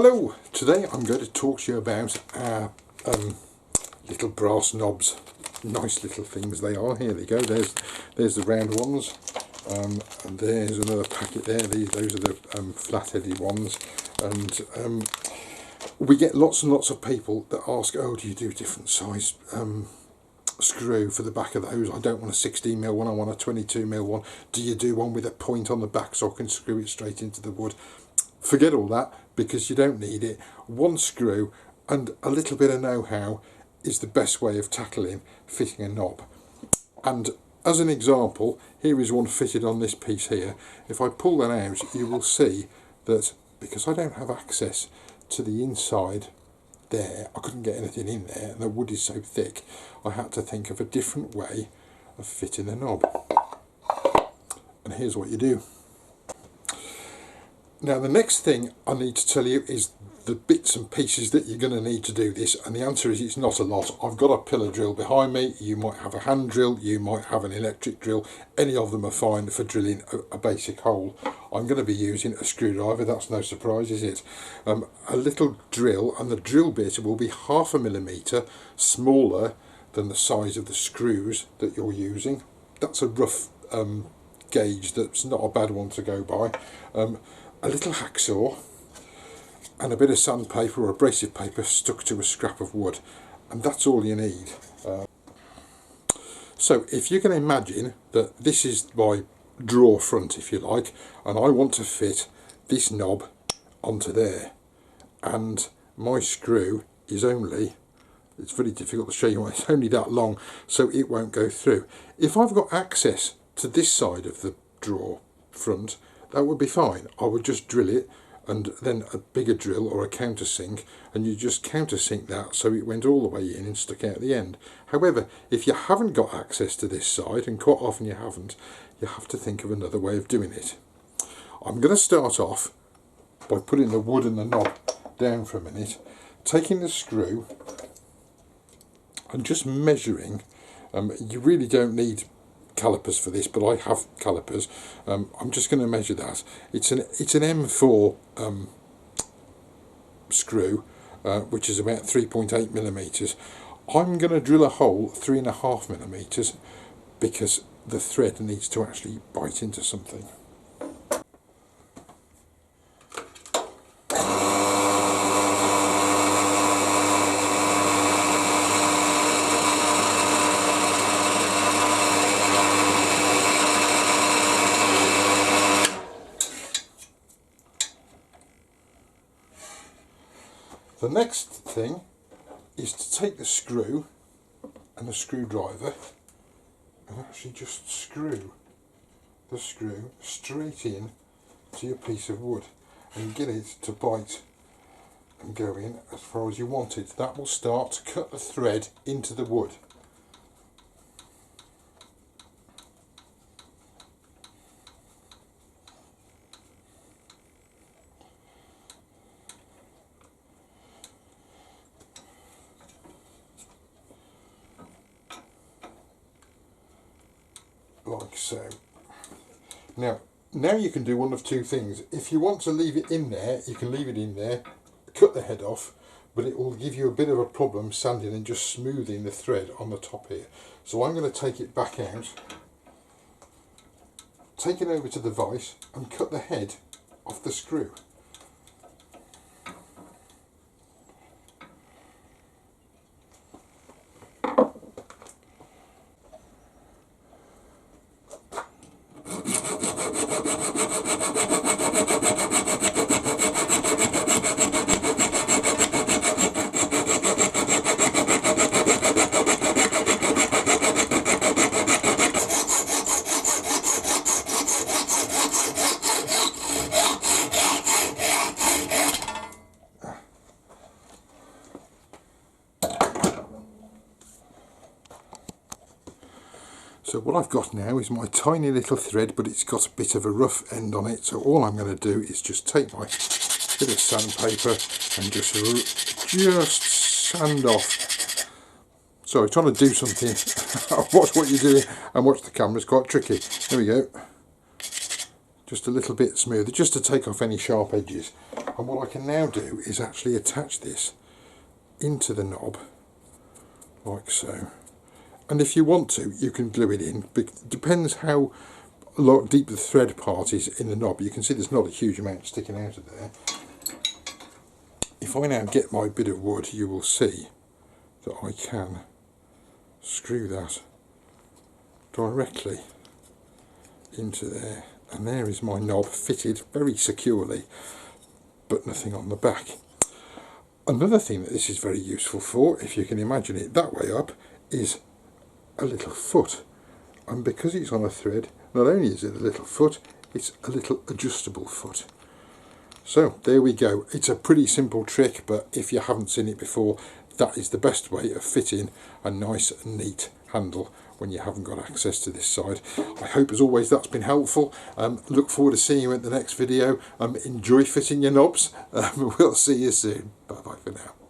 Hello, today I'm going to talk to you about our little brass knobs. Nice little things they are. Here they go, there's the round ones, and there's another packet there. Those are the flat-headed ones, and we get lots and lots of people that ask, oh, do you do different size screw for the back of those? I don't want a 16mm one, I want a 22mm one. Do you do one with a point on the back so I can screw it straight into the wood? Forget all that, because you don't need it. One screw and a little bit of know-how is the best way of tackling fitting a knob. And as an example, here is one fitted on this piece here. If I pull that out, you will see that because I don't have access to the inside there, I couldn't get anything in there, and the wood is so thick, I had to think of a different way of fitting the knob. And here's what you do. Now the next thing I need to tell you is the bits and pieces that you're going to need to do this, and the answer is it's not a lot. I've got a pillar drill behind me, you might have a hand drill, you might have an electric drill, any of them are fine for drilling a basic hole. I'm going to be using a screwdriver, that's no surprise, is it? A little drill, and the drill bit will be 1/2 millimetre smaller than the size of the screws that you're using. That's a rough gauge, that's not a bad one to go by. A little hacksaw and a bit of sandpaper or abrasive paper stuck to a scrap of wood, and that's all you need. So if you can imagine that this is my drawer front, if you like, and I want to fit this knob onto there, and my screw is only, it's very difficult to show you, it's only that long, so it won't go through. If I've got access to this side of the drawer front, that would be fine. I would just drill it, and then a bigger drill or a countersink, and you just countersink that so it went all the way in and stuck out the end. However, if you haven't got access to this side, and quite often you haven't, you have to think of another way of doing it. I'm going to start off by putting the wood and the knob down for a minute, taking the screw and just measuring. You really don't need calipers for this, but I have calipers. I'm just going to measure that. It's an M4 screw, which is about 3.8 millimeters. I'm going to drill a hole 3.5 millimeters because the thread needs to actually bite into something. The next thing is to take the screw and the screwdriver and actually just screw the screw straight in to your piece of wood and get it to bite and go in as far as you want it. That will start to cut the thread into the wood. Like so. Now you can do one of two things. If you want to leave it in there, you can leave it in there, cut the head off, but it will give you a bit of a problem sanding and just smoothing the thread on the top here. So I'm going to take it back out, take it over to the vise and cut the head off the screw. So what I've got now is my tiny little thread, but it's got a bit of a rough end on it. So all I'm going to do is just take my bit of sandpaper and just sand off. Sorry, trying to do something. Watch what you're doing and watch the camera. It's quite tricky. There we go. just a little bit smoother, just to take off any sharp edges. And what I can now do is actually attach this into the knob like so. And if you want to, you can glue it in. It depends how deep the thread part is in the knob. You can see there's not a huge amount sticking out of there. If I now get my bit of wood, you will see that I can screw that directly into there, and there is my knob fitted very securely, but nothing on the back. Another thing that this is very useful for, if you can imagine it that way up, is a little foot. And because it's on a thread, not only is it a little foot, it's a little adjustable foot. So there we go. It's a pretty simple trick, but if you haven't seen it before, that is the best way of fitting a nice and neat handle when you haven't got access to this side. I hope as always that's been helpful. Look forward to seeing you at the next video. Enjoy fitting your knobs. We'll see you soon. Bye bye for now.